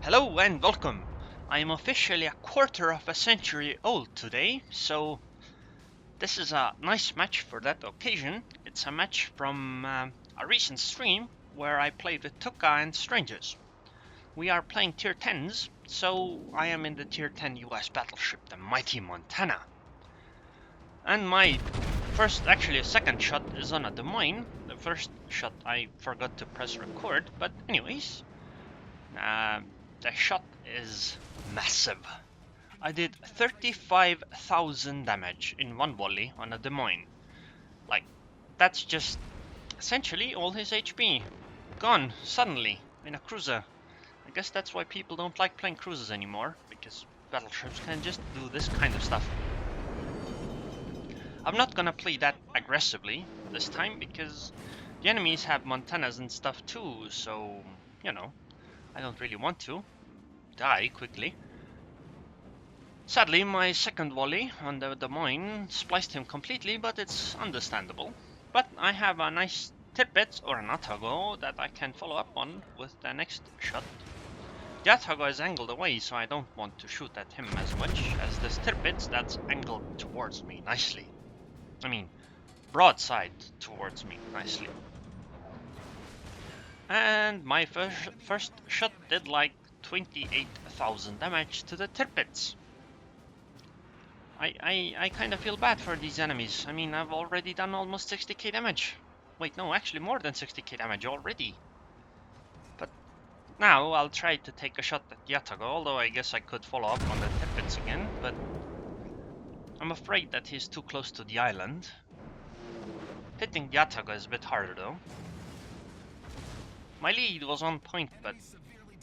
Hello and welcome. I am officially a quarter of a century old today, so this is a nice match for that occasion. It's a match from a recent stream where I played with Tuka and strangers. We are playing tier 10s, so I am in the tier 10 US battleship, the Mighty Montana. And my second shot is on a domain. The first shot I forgot to press record, but anyways, the shot is massive. I did 35,000 damage in one volley on a Des Moines. Like, that's just essentially all his HP. Gone, suddenly, in a cruiser. I guess that's why people don't like playing cruisers anymore, because battleships can just do this kind of stuff. I'm not gonna play that aggressively this time, because the enemies have Montanas and stuff too, so, you know, I don't really want to die quickly. Sadly, my second volley on the Des Moines spliced him completely, but it's understandable. But I have a nice tidbit or an Atago that I can follow up on with the next shot. The Atago is angled away, so I don't want to shoot at him as much as this tidbit that's angled towards me nicely. I mean, broadside towards me nicely. And my first shot did like 28,000 damage to the tidbits. I kind of feel bad for these enemies. I mean, I've already done almost 60k damage. Wait, no, actually more than 60k damage already. But now I'll try to take a shot at Yatago, although I guess I could follow up on the tidbits again, but I'm afraid that he's too close to the island. Hitting Yatago is a bit harder though. My lead was on point, but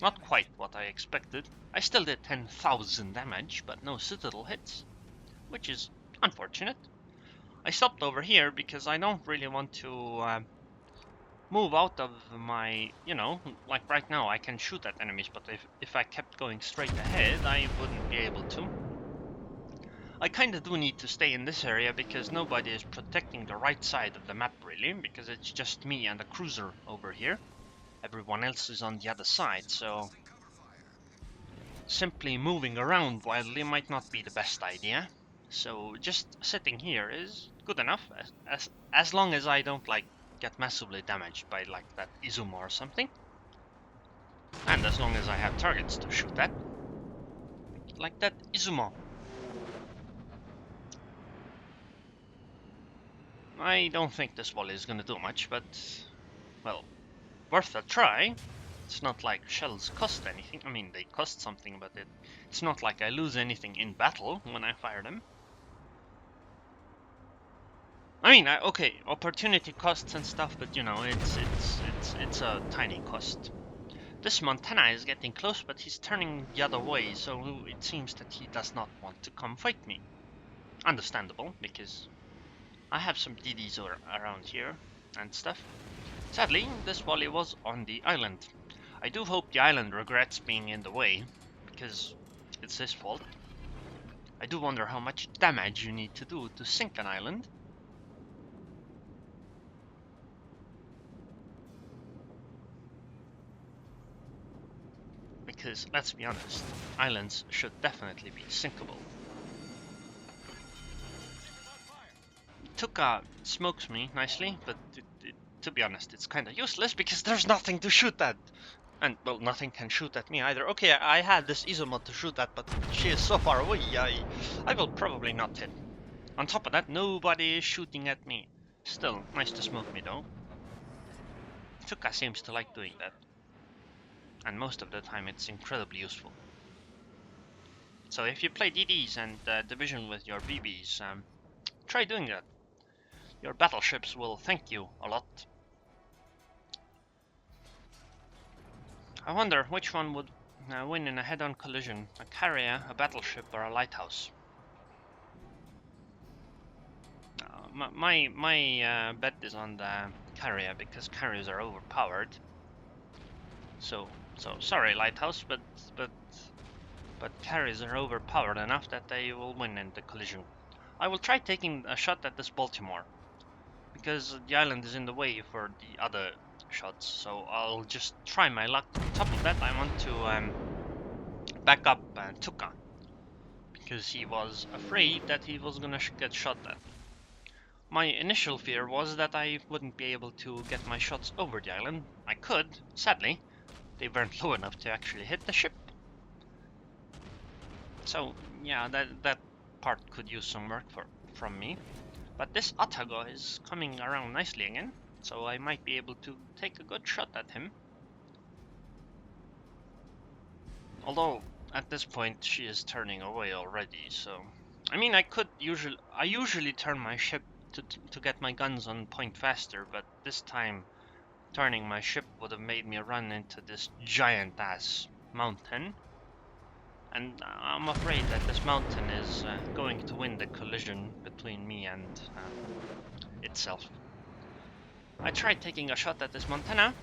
not quite what I expected. I still did 10,000 damage, but no citadel hits, which is unfortunate. I stopped over here because I don't really want to move out of my, you know, like right now I can shoot at enemies, but if I kept going straight ahead, I wouldn't be able to. I kind of do need to stay in this area because nobody is protecting the right side of the map really, because it's just me and a cruiser over here. Everyone else is on the other side, so simply moving around wildly might not be the best idea. So just sitting here is good enough, as long as I don't like get massively damaged by like that Izuma or something. And as long as I have targets to shoot at. Like that Izuma. I don't think this volley is gonna do much, but well, worth a try. It's not like shells cost anything. I mean, they cost something, but it's not like I lose anything in battle when I fire them. I mean, okay, opportunity costs and stuff, but you know, it's a tiny cost. This Montana is getting close, but he's turning the other way, so it seems that he does not want to come fight me. Understandable, because I have some DDs around here and stuff. Sadly, this volley was on the island. I do hope the island regrets being in the way, because it's his fault. I do wonder how much damage you need to do to sink an island. Because, let's be honest, islands should definitely be sinkable. Tuka smokes me nicely, but to be honest, it's kind of useless because there's nothing to shoot at. And, well, nothing can shoot at me either. Okay, I had this Izuma to shoot at, but she is so far away, I will probably not hit. On top of that, nobody is shooting at me. Still, nice to smoke me though. Tuka seems to like doing that. And most of the time it's incredibly useful. So if you play DDs and Division with your BBs, try doing that. Your battleships will thank you a lot. I wonder which one would win in a head-on collision, a carrier, a battleship, or a lighthouse. My bet is on the carrier because carriers are overpowered. So sorry, lighthouse, but carriers are overpowered enough that they will win in the collision. I will try taking a shot at this Baltimore, because the island is in the way for the other shots, so I'll just try my luck. On top of that, I want to back up Tuka, because he was afraid that he was gonna get shot at. My initial fear was that I wouldn't be able to get my shots over the island. I could, sadly. They weren't low enough to actually hit the ship. So yeah, that part could use some work from me. But this Atago is coming around nicely again, so I might be able to take a good shot at him. Although at this point she is turning away already, so I mean I usually turn my ship to get my guns on point faster, but this time turning my ship would have made me run into this giant ass mountain, and I'm afraid that this mountain is going to win the collision between me and itself. I tried taking a shot at this Montana.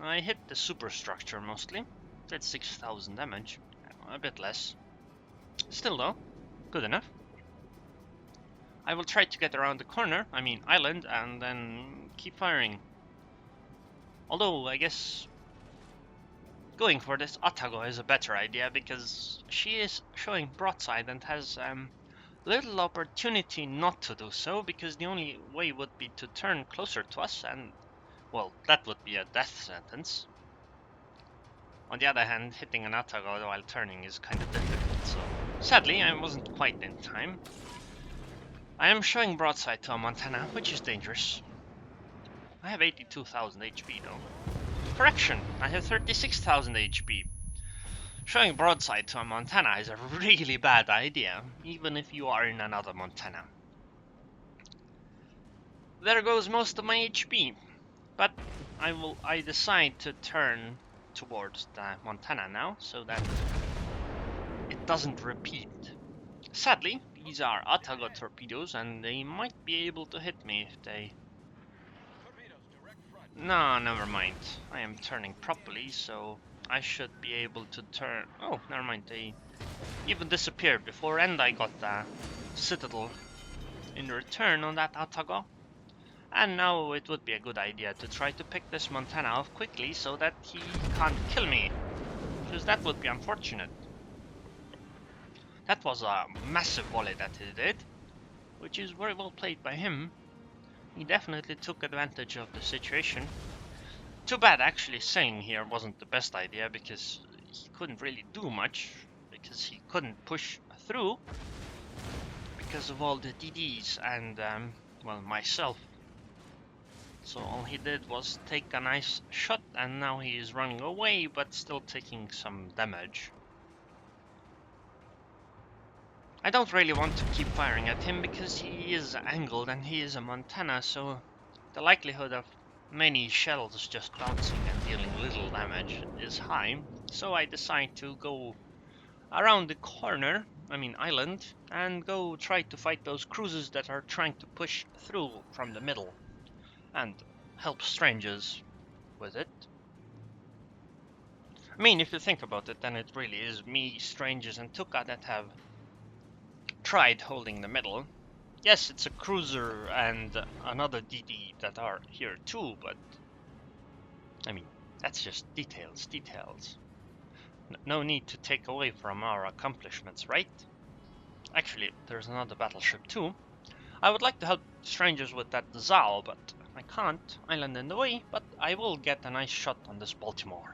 I hit the superstructure mostly. Did 6,000 damage, a bit less. Still though, good enough. I will try to get around the corner, I mean island, and then keep firing. Although I guess going for this Atago is a better idea, because she is showing broadside and has little opportunity not to do so, because the only way would be to turn closer to us, and well, that would be a death sentence. On the other hand, hitting an Atago while turning is kind of difficult, so sadly I wasn't quite in time. I am showing broadside to a Montana, which is dangerous. I have 82,000 HP though. Correction, I have 36,000 HP. Showing broadside to a Montana is a really bad idea, even if you are in another Montana. There goes most of my HP, but I decide to turn towards the Montana now, so that it doesn't repeat. Sadly, these are Atago torpedoes, and they might be able to hit me if they... No, never mind. I am turning properly, so I should be able to turn... Oh, never mind. They even disappeared before, and I got the Citadel in return on that Atago. And now it would be a good idea to try to pick this Montana off quickly so that he can't kill me, because that would be unfortunate. That was a massive volley that he did, which is very well played by him. He definitely took advantage of the situation. Too bad actually sailing here wasn't the best idea, because he couldn't really do much, because he couldn't push through because of all the DDs and well, myself. So all he did was take a nice shot, and now he is running away, but still taking some damage. I don't really want to keep firing at him because he is angled and he is a Montana, so the likelihood of many shells just bouncing and dealing little damage is high. So I decide to go around the corner, I mean island, and go try to fight those cruisers that are trying to push through from the middle, and help strangers with it. I mean, if you think about it, then it really is me, strangers, and Tuka that have tried holding the middle. Yes, it's a cruiser and another DD that are here too, but I mean, that's just details. No need to take away from our accomplishments, right? Actually, there's another battleship too. I would like to help strangers with that Zal, but I can't. Island in the way, but I will get a nice shot on this Baltimore.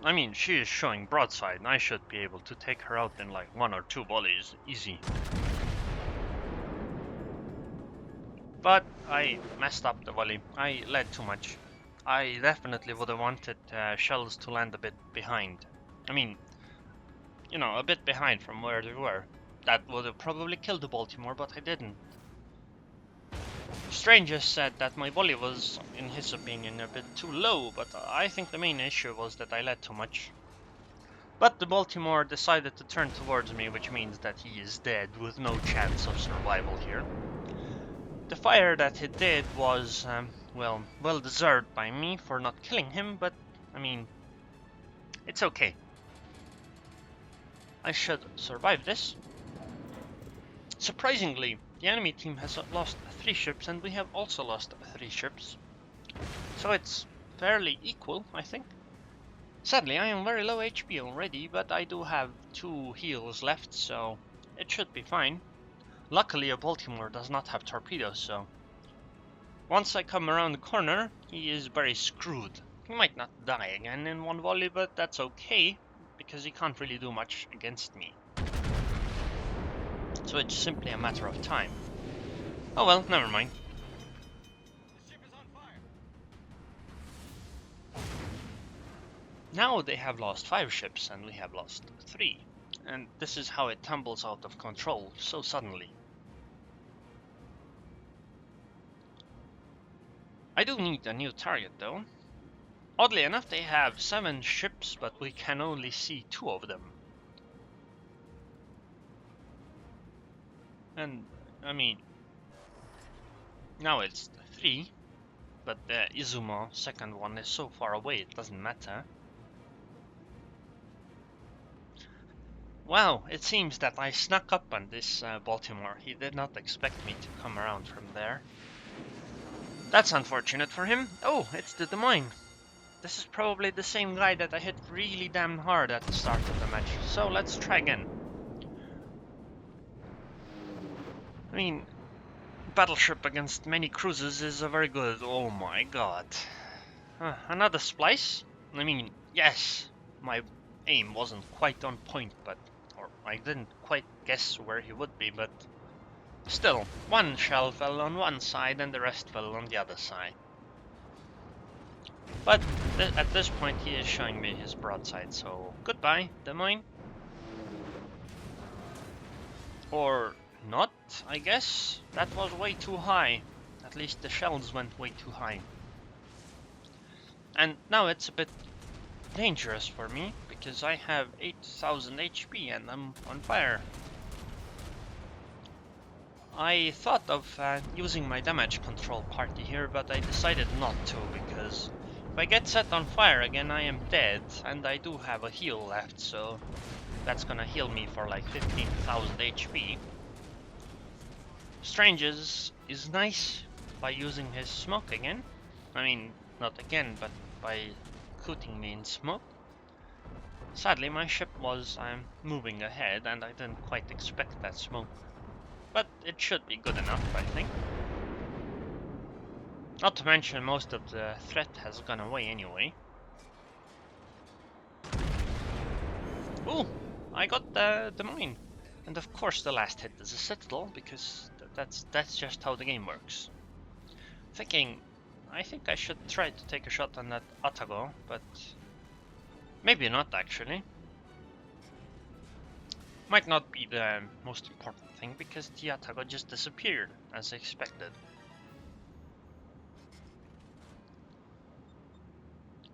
I mean, she is showing broadside, and I should be able to take her out in like 1 or 2 volleys, easy. But I messed up the volley. I led too much. I definitely would have wanted shells to land a bit behind. I mean, you know, a bit behind from where they were. That would have probably killed the Baltimore, but I didn't. Stranger said that my volley was, in his opinion, a bit too low, but I think the main issue was that I led too much. But the Baltimore decided to turn towards me, which means that he is dead with no chance of survival here. The fire that he did was, well deserved by me for not killing him, but, I mean, it's okay. I should survive this. Surprisingly, the enemy team has lost 3 ships, and we have also lost 3 ships. So it's fairly equal, I think. Sadly, I am very low HP already, but I do have 2 heals left, so it should be fine. Luckily, a Baltimore does not have torpedoes, so once I come around the corner, he is very screwed. He might not die again in one volley, but that's okay, because he can't really do much against me. So it's simply a matter of time. Oh well, never mind. The ship is on fire. Now they have lost 5 ships and we have lost 3. And this is how it tumbles out of control so suddenly. I do need a new target though. Oddly enough, they have 7 ships, but we can only see 2 of them. And, I mean, now it's 3, but the Izumo second one is so far away it doesn't matter. Wow, it seems that I snuck up on this Baltimore. He did not expect me to come around from there. That's unfortunate for him. Oh, it's the Des Moines. This is probably the same guy that I hit really damn hard at the start of the match. So let's try again. I mean, Battleship against many cruisers is a very good... Oh my god. Another splice? I mean, yes, my aim wasn't quite on point, but... Or I didn't quite guess where he would be, but... Still, one shell fell on one side and the rest fell on the other side. But at this point he is showing me his broadside, so goodbye, Des Moines. Or not, I guess. That was way too high. At least the shells went way too high. And now it's a bit dangerous for me, because I have 8000 HP and I'm on fire. I thought of using my damage control party here, but I decided not to, because if I get set on fire again I am dead, and I do have a heal left, so that's gonna heal me for like 15,000 HP. Stranges is nice by using his smoke again. I mean, not again, but by coating me in smoke. Sadly, my ship was moving ahead, and I didn't quite expect that smoke. But it should be good enough, I think. Not to mention, most of the threat has gone away anyway. Ooh, I got the mine. And of course the last hit is a citadel, because that's just how the game works. I think I should try to take a shot on that Atago, but maybe not actually. Might not be the most important thing, because the Atago just disappeared, as expected.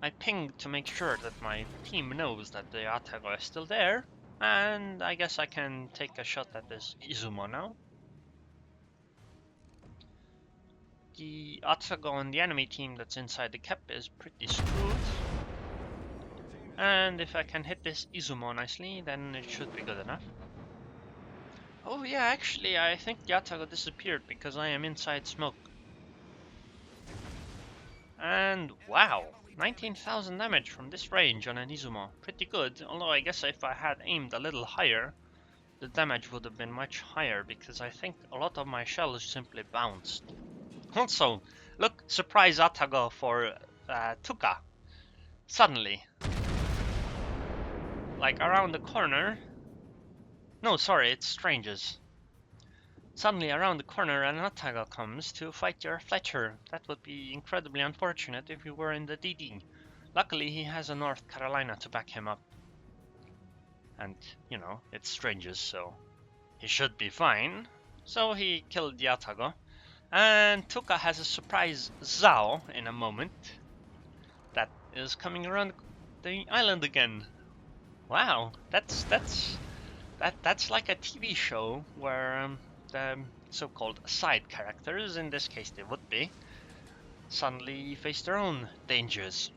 I pinged to make sure that my team knows that the Atago is still there, and I guess I can take a shot at this Izumo now. The Atago on the enemy team that's inside the cap is pretty screwed. And if I can hit this Izumo nicely, then it should be good enough. Oh yeah, actually I think the Atago disappeared because I am inside smoke. And wow, 19,000 damage from this range on an Izumo. Pretty good, although I guess if I had aimed a little higher, the damage would have been much higher, because I think a lot of my shells simply bounced. Also, look, surprise Atago for Tuka. Suddenly. Like around the corner. No, sorry, it's strangers. Suddenly around the corner an Atago comes to fight your Fletcher. That would be incredibly unfortunate if he were in the DD. Luckily he has a North Carolina to back him up. And, you know, it's strangers, so he should be fine. So he killed the Atago. And Tuka has a surprise Zao in a moment that is coming around the island again. Wow, that's like a TV show where the so-called side characters, in this case they would be, suddenly face their own dangers.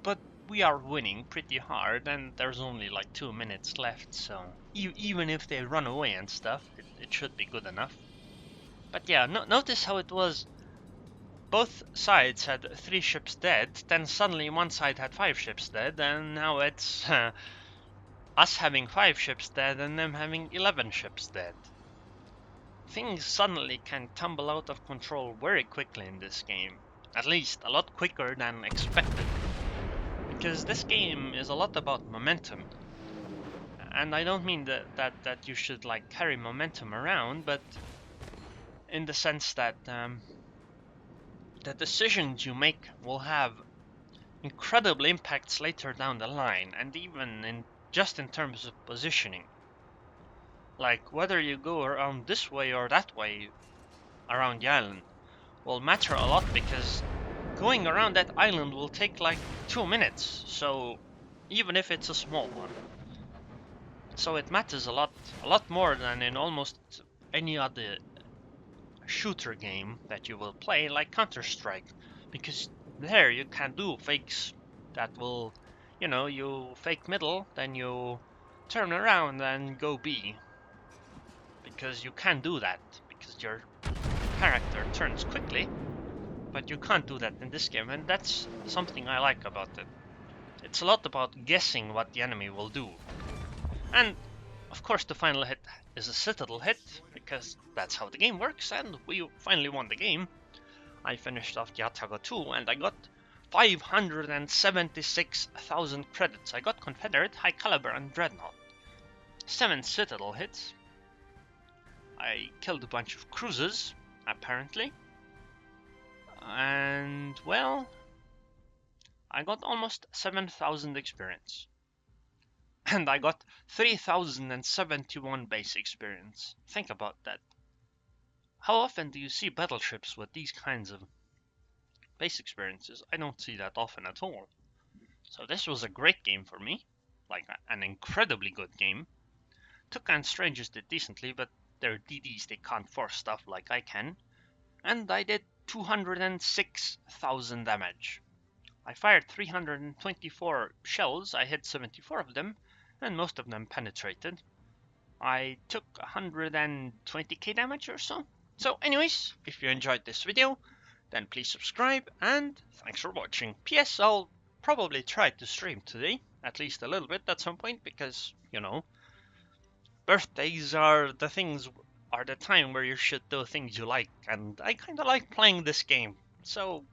But we are winning pretty hard, and there's only like 2 minutes left, so even if they run away and stuff, it should be good enough. But yeah, notice how it was. Both sides had 3 ships dead, then suddenly one side had 5 ships dead, and now it's us having 5 ships dead and them having 11 ships dead. Things suddenly can tumble out of control very quickly in this game. At least a lot quicker than expected. Because this game is a lot about momentum. And I don't mean that you should like carry momentum around, but in the sense that the decisions you make will have incredible impacts later down the line, and even in just in terms of positioning. Like whether you go around this way or that way around the island will matter a lot, because going around that island will take like 2 minutes, so even if it's a small one. So it matters a lot more than in almost any other shooter game that you will play, like Counter-Strike, because there you can do fakes that will, you fake middle, then you turn around and go B, because you can do that, because your character turns quickly, but you can't do that in this game, and that's something I like about it. It's a lot about guessing what the enemy will do. And of course the final hit is a citadel hit, because that's how the game works, and we finally won the game. I finished off the Atago 2 and I got 576,000 credits. I got Confederate, High Caliber and Dreadnought. 7 citadel hits. I killed a bunch of cruisers, apparently. And, well, I got almost 7,000 experience. And I got 3,071 base experience. Think about that. How often do you see battleships with these kinds of base experiences? I don't see that often at all. So this was a great game for me. Like, an incredibly good game. Tuca and Strangers did decently, but they're DDs, they can't force stuff like I can. And I did 206,000 damage. I fired 324 shells, I hit 74 of them, and most of them penetrated. I took 120k damage or so. So anyways, if you enjoyed this video, then please subscribe, and thanks for watching. P.S. I'll probably try to stream today, at least a little bit at some point, because, birthdays are the time where you should do things you like, and I kinda like playing this game. So,